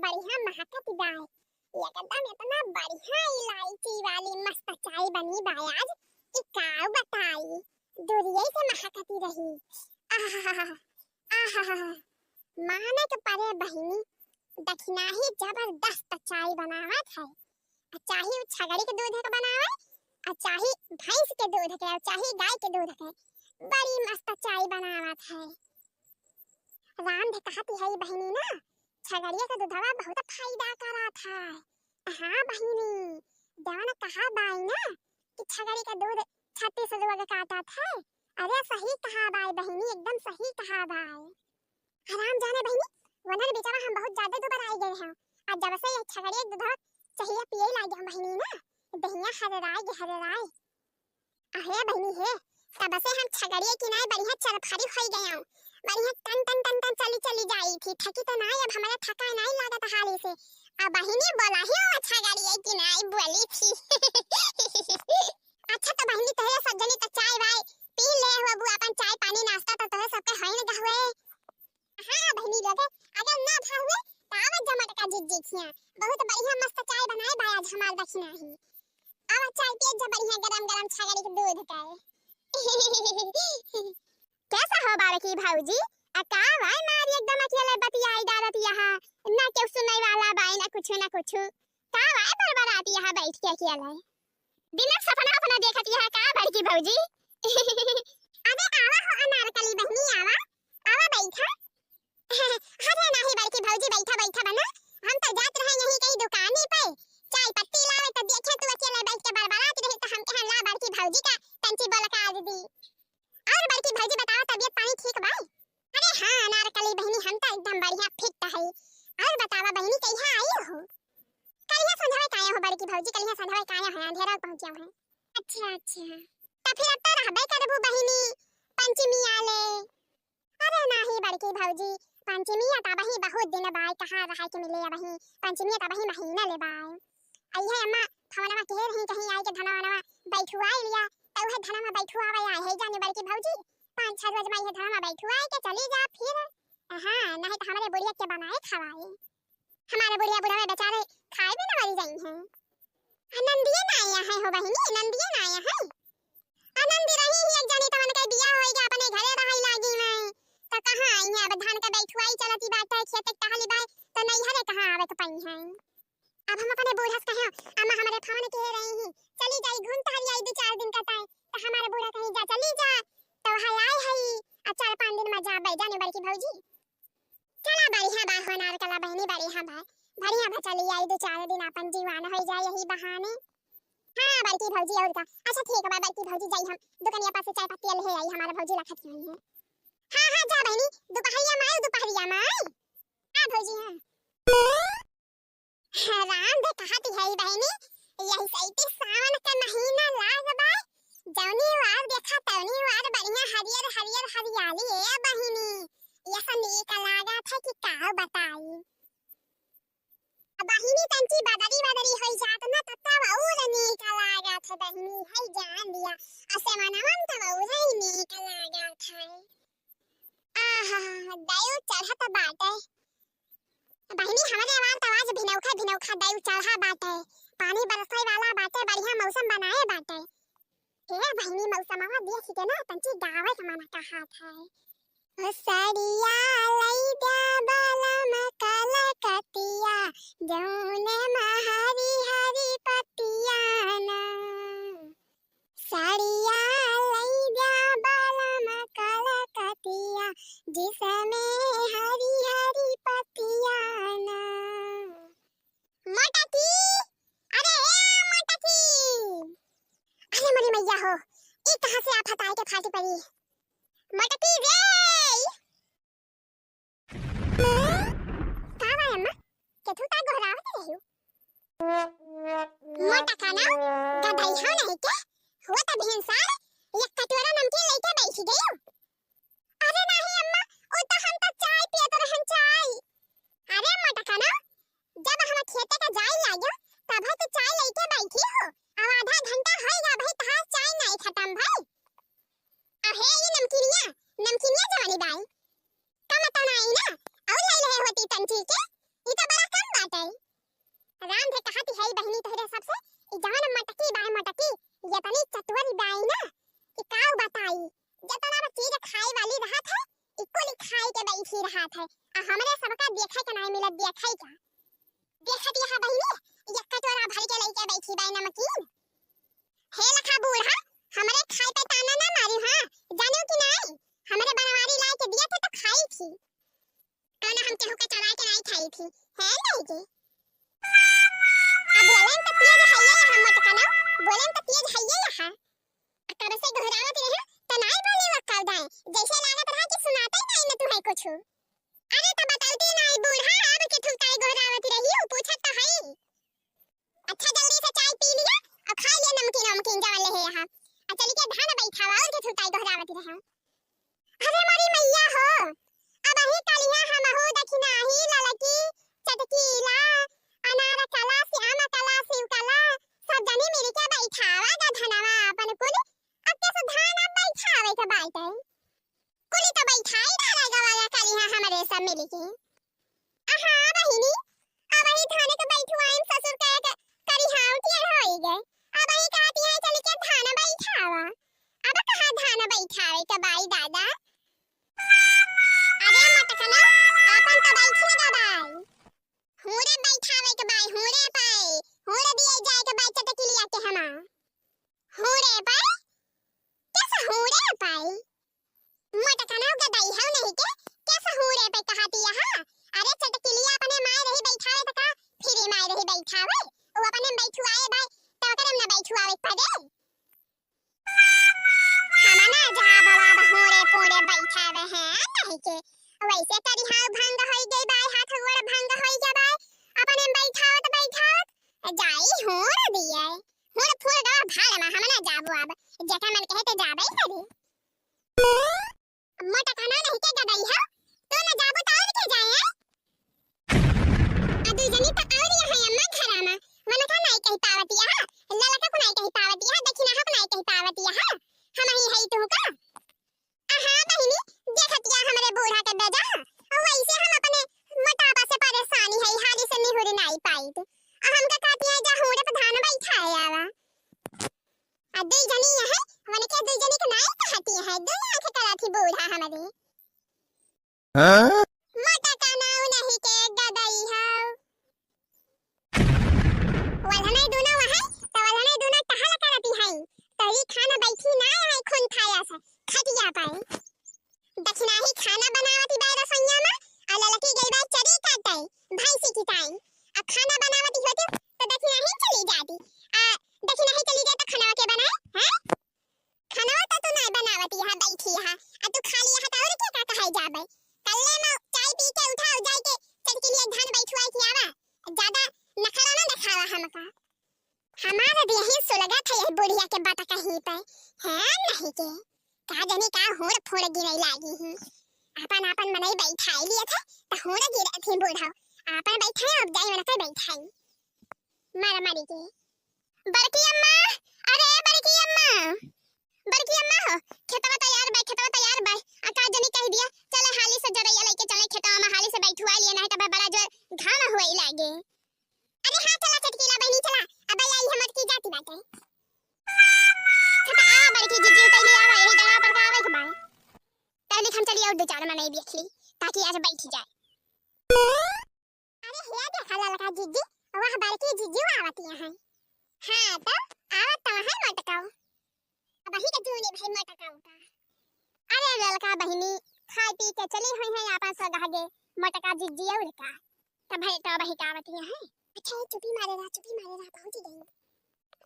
बढ़िया महकत बा। एकदम इतना बढ़िया इलायची वाली मस्त चाय बनी बा आज कि का बताई। दूरिये से महकती रही। आहा आहा माने के परे बहिनी दक्षिणा ही जबरदस्त चाय बनावत है। चाहे छगड़ी के दूध के बनावे और चाहे भैंस के दूध के और चाहे गाय के दूध के, बड़ी मस्त चाय बनावत है। राम भी कहती है बहिनी ना छगड़िया का दूधवा बहुत फायदा करत है। हाँ बहिनी जवान कहा बाई ना कि छगड़ी का दूध 36 रुपए का काटत है। अरे सही कहा बाई बहिनी, एकदम सही कहा बाई। हराम जाने बहिनी वनर बेचारा हम बहुत ज्यादा दुबर आई गए हैं। आज जब से ये छगड़िया दूध चाहिए पिए लागे हम बहिनी ना दहिया हरराय। अहे बहिनी है तब से हम छगड़िए की नाय बढ़िया चरफारी हो गए हूं। बढ़िया टन चली जाई थी। थकी तो नाय अब हमारा थका नहीं लागत हाली से। अब बहिनी बोला ही वो छगड़िए की नाय बोली थी। अच्छा तो बहिनी तोहे सज्जनी तो चाय वाय पी ले हो बु अपन चाय पानी नाश्ता तो तोहे सबके होई न गहुए। हां बहिनी लोगे अगर ना भावे तावत जमट का जिज्जिखिया बहुत बढ़िया मस्त चाय बनाए भाई आज हमार दक्षिणा ही। अब चाय पिए जब बढ़िया गरम छगड़ी के दूध का। कैसा हो बालकी भाऊजी? का भाई मारी एकदम अकेले बतियाई डालत यहां ना के सुनई वाला बाई ना कुछ का भाई बड़बड़ाती यहां बैठ के अकेले दिनक सपना अपना देखत यहां का बड़की भाऊजी। अबे आवा हो अनारकली बहनी आवा बैठा। अरे नहीं बड़की भाऊजी बैठा बना हम तो जात रहे यहीं कहीं दुकानी पे चाय पत्ती लावे तो देखे तू अकेले बैठ के बड़बड़ाती रही तो हम कहे ला बड़की भाऊजी का तंची बोल का आज दी। और बड़की भाऊजी बताओ तबीयत पानी ठीक बा? अरे हां अनारकली बहनी हम तो एकदम बढ़िया फिट है। और बतावा बहनी कहिया आई हो? कलिया संध्यावे काया हो बड़की भाऊजी कलिया संध्यावे काया है अंधेरा पहुंचा है। अच्छा तो फिर अब तो रहबे करबू बहनी पंचमी आले। अरे नहीं बड़की भाऊजी पंचमी आता बही बहुत दिन बाद कहां रहा के मिले बही पंचमी आता बही महीना ले बाय आई है अम्मा फवनवा कह रही कहीं आई के धनवा बैठुआ लिया तो वह धनवा बैठुआ आया है जाने बड़की भाऊजी 5-6 रोज में ये धनवा बैठुआ के चली जा फिर। हां नहीं तो हमारे बुढ़िया के बनाए खवाए हमारे बुढ़िया बुढ़ावे बेचारे खाए भी ना मरी जाई हैं। नंदिए ना आया है हो बहिनी नंदिए ना आया है। आनंदी रही ही एक जनी तवन के बियाह होई गया अपने घरे रही लागी मैं तो कहां आई है। अब धान का बैठुआई चलती बात है खेत टहली बाय तो नहीं हरे कहां आवे तो पई है। अब हम अपने बूढ़ा से कहे अम्मा हमारे फवन कह रही हैं चली जाई घूम टहली आई 2-4 दिन का टाइम तो हमारे बूढ़ा कहीं जा चली जा तो हाय आई है आ 4-5 दिन में जा बई जाने बड़की भाऊजी। चला बढ़िया बा होनार कला बहनी बढ़िया बा चली आई 2-4 दिन अपन जीवान हो जाए यही बहाने। हां बड़की भाऊजी और का अच्छा ठीक है बड़की भाऊजी जाई हम दुकानिया पास से चाय पत्ती ले आई हमारा भाऊजी रखत हुई है। हां जा बहनी दोपहरिया में हां भाऊजी हां। राम दे कहती है बहनी यही सही सावन का महीना लाग बा जौनी वार देखा तौनी वार बढ़िया हरियर हरियाली है बहनी ये सब नीक लागा था कि का बताई। बहिनी तंची बदरी होई जात ना तब और नीक लागा था बहनी है जान दिया असे मनवन तब और नीक लागा था। आहा दायु चढ़त बाटे बहनी हमारे आवाज आवाज भिनौखा दायु चढ़ा बाटे पानी बरसई वाला बाटे बढ़िया मौसम बनाए बाटे। हे बहनी मौसमवा देख के ना तंची गावे के मन कहा था ओ सड़िया लैदा बलम कलकतिया जौने महरी हरी पतिया ना सड़िया लैदा बलम कलकतिया जिसमें हरी हरी पतिया ना। मोटकी अरे मरी मैया हो ई कहां से आफत आए के फाटी पड़ी मोटकी रे का भाई अम्मा के तू ता गोहरावत रही मोटका ना गधाई हो नहीं के हो त भेंसार एक कटोरा नमकीन लेके बैठी गई। अरे नहीं अम्मा ओ तो हम तो चाय पियत रहन चाय। अरे मोटका ना जब हम खेते का जाई लागो तब तो चाय लेके बैठी हो अब आधा घंटा होएगा भाई तहां चाय नहीं खत्म भाई। अहे ये नमकीनिया जवानी बाई कम तो नहीं ना और ले रहे होती तंची के ये तो बड़ा कम बैठ ही रहा था आ हमरे सबका देखै के नहीं मिलत देखै का देखत यहां बहिनी यक्का तोरा भर के लइके बैठी बाई नमकीन हे लखा बूढ़ा हमरे खाए पे ताना ना मारी हां जानू कि नहीं हमरे बनवारी लाए के दिए थे तो खाई थी खाना हम केहू का चला के नहीं खाई थी है नहीं जी अब बोलें तो तेज है ये हम मत कना बोलें तो तेज है ये यहां कब से घहरावत रहे त नहीं बोले वक्का दाए जैसे लागत रहा कि सुनाते ही नहीं न तुम्हें कुछ अरे तो बताती नहीं बूढ़ा अब के तुम काय घहरावत रही हो पूछत तो है अच्छा जल्दी से चाय पी लिया और खा लिया नमकीन नमकीन जवान ले है यहां आ चली के धान बैठा और के तुम काय घहरावत रहे अरे मारी मैया हो अब ही कलिया हम हो दक्षिणा ही ललकी चटकीला अनार कला श्याम कला शिव कला सब जने मेरे के बैठावा गा धनवा अपन कुल अब के सुधान अब बैठावे के बात है कुली तो बैठाई डालेगा वाला कलिया हमारे सब मिल के आहा बहिनी अब ही धान के बैठवाएं ससुर का करिहावती होई गए अब ही कहती है चली के धान बैठावा अब कहां धान बैठावे के बाई दादा अरे मत कना अपन तो बैठी गा बाई होरे बैठावे के बाई होरे पाए होरे दिए जाए के बाई चटकी लिया के हमा होरे पाए कैसा होरे पाए मत कना गदाई है नहीं के कैसा होरे पे कहती यहां अरे चटकी लिया अपने माय रही बैठावे त का फिर माय रही बैठावे वो अपने बैठुआए बाई तो करम ना बैठुआवे पड़े हमना जा बाबा होरे पोरे बैठावे हैं नहीं के वैसे करी हां भंग होई गई बाई हाथ गोड़ भंग होई जा बाई अपने बैठावत जाई होर दिए होर फूल दा भाल में हमना जाबो अब जटा मन कहे ते जाबे करी मोटा खाना नहीं के गदाई है तो ना जाबो तो और के जाए आ दुई जनी तो और यहां अम्मा घरा में मन का नहीं कही पावती है ललका को नहीं कही पावती है दक्षिणा को नहीं कही पावती है हम ही है तू का आहा बहिनी देखतिया हमरे बूढ़ा के बेजा वैसे हम अपने मोटापा से परेशानी है हाली से निहुर नहीं पाई तो हम का कहती है जा होरे पे धान बैठाए आवा आ दुई जनी है मन के दुई जनी के नहीं कहती है दुई आंखें करा थी बूढ़ा हमारे हां मोटा का नाव नहीं के गदाई है वाला नहीं दोनों है तो वाला नहीं दोनों कहां करती है तरी खाना बैठी ना है खून खाया से खटिया पाए दक्षिणा ही खाना बनावती बाय रसोईया में आ ललकी गई बाय चरी काटई भैंसी की टाइम अब खाना बनावती होती तो दक्षिणा ही चली जाती आ दक्षिणा ही चली जाए तो खाना के बनाए हैं खाना तो तू नहीं बनावती है बैठी है आ तू खाली है तो और क्या का कहे जाबे कल्ले में चाय पी के उठाओ जाए के चल के लिए धान बैठवाई की आवा ज्यादा नखरा ना दिखावा हमका हमारा भी यही सो लगा था ये बुढ़िया के बात कहीं पे है नहीं के का जाने का होड़ फोड़ गिरई लागी हूं अपन मनई बैठाई लिए थे तो होड़ गिर थे बूढ़ा अपन बैठाए अब जाई मन के बैठाई मारा मारी के बड़की अम्मा अरे बड़की अम्मा हो खेतवा तैयार बा आ का जाने कह दिया चले हाली से जरैया लेके चले खेतवा में हाली से बैठवा लिए नहीं तो बड़ा जो घाम होई लागे अरे हां चला चटकीला बहनी चला अब आई हमर की जाती बाटे छटा आ बड़की जीजी उतैली आवा यही जगह पर आवे के बाय पहले हम चली और दो चार में नहीं देख ली ताकि आज बैठ जाए अरे हे देखा ललका जीजी वाह बड़की जीजी आवती है हां तो आवत तो है मटकाओ अब ही के झूले भाई मटकाओ का अरे ललका बहिनी खाई पी के चली हुई है आपन सगागे मटका जीजी और का तब भाई तो वही का आवती है अच्छा चुपी मारेगा पहुंच गई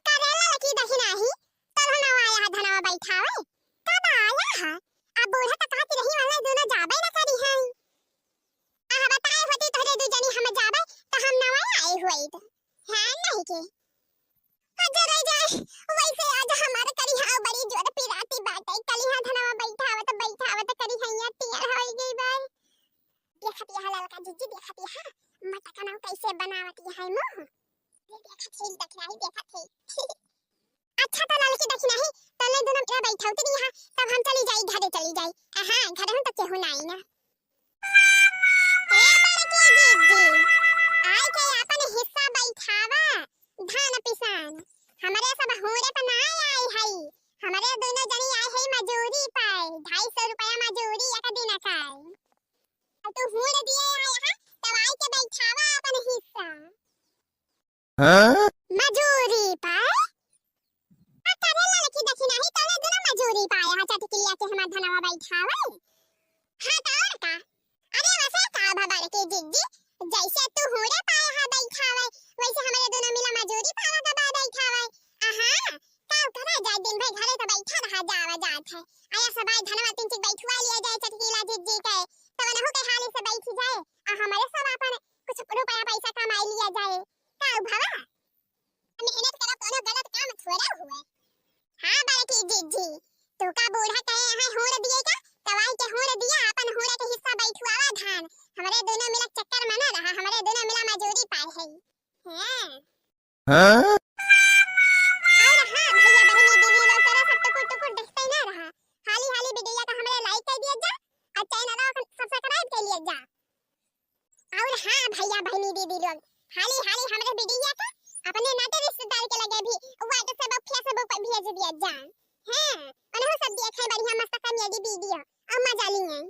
करेला लकी दक्षिणा ही तरहना आया धनवा बैठावे कब आया है अब बूढ़ा तो कहती रही वाला दोनों जाबे ना करी है आ बताए होती तोरे दू जनी हम जाबे तो हम नवा आए हुए तो है नहीं के अजर जाए वैसे आज हमारे करी हां बड़ी जोर पिराती बात है कलिहा धनवा बैठावत करी हैया तैयार हो गई बाय देखती है ललका जीजी देखती है मटका नाव कैसे बनावती है मुंह देखती अच्छा तो ललकी दक्षिणा ही तले दोनों मेरा बैठावती नहीं है तब हम चली जाई हां घर हम तक हो नहीं ना ए बड़की जीजी आई के अपन हिस्सा बैठावा धान पिसान हमारे सब होरे पे ना आई है हमारे दोनों जनी आए है मजूरी पाए 250 रुपया मजूरी एक दिन का तू हुड़ दिए यहाँ दवाई के बैठावा अपन हिस्सा हाँ? मजूरी पाए आ करेला लखी दक्षिणा ही तने दोनों मजूरी पाए हा चटकिलिया के हमार धनवा बैठावे हाँ तो और का अरे वैसे का भबर के जिज्जी जैसे तू हुड़े पाए हा बैठावे वैसे हमारे दोनों मिला मजूरी पावा का बाद बैठावे आहा काव करे जाए दिन भर घरे तो बैठा रहा जावा जात है आया सबाई धनवा तीन चिक बैठवा लिया जाए चटकिला जिज्जी के तो न हो के हाली से बैठी जाए आ हमारे सब अपन कुछ रुपया पैसा कमाई लिया जाए काव भवा मेहनत करब तो गलत काम थोड़ा हुए हां बड़की जिज्जी तू का बूढ़ा कहे है होड़ दिए का दवाई के होड़ दिया अपन होड़ के हिस्सा बैठवावा धान हमारे दोनों मिला चक्कर मना रहा हमारे दोनों मिला मजूरी पाए है हैं हाँ? और हां भैया बहनी दीदी लोग तेरा सब टुकुर देखते ना रहा हाली हाली वीडियो का हमारे लाइक कर दिया जा और चैनल को सब्सक्राइब कर लिया जा और हां भैया बहनी दीदी लोग हाली हाली हमारे वीडियो का अपने नाते रिश्तेदार के लगे भी व्हाट्सएप और फेसबुक पर भेज दिया जा हैं और वो सब देखे बढ़िया मस्त कॉमेडी वीडियो और मजा लिए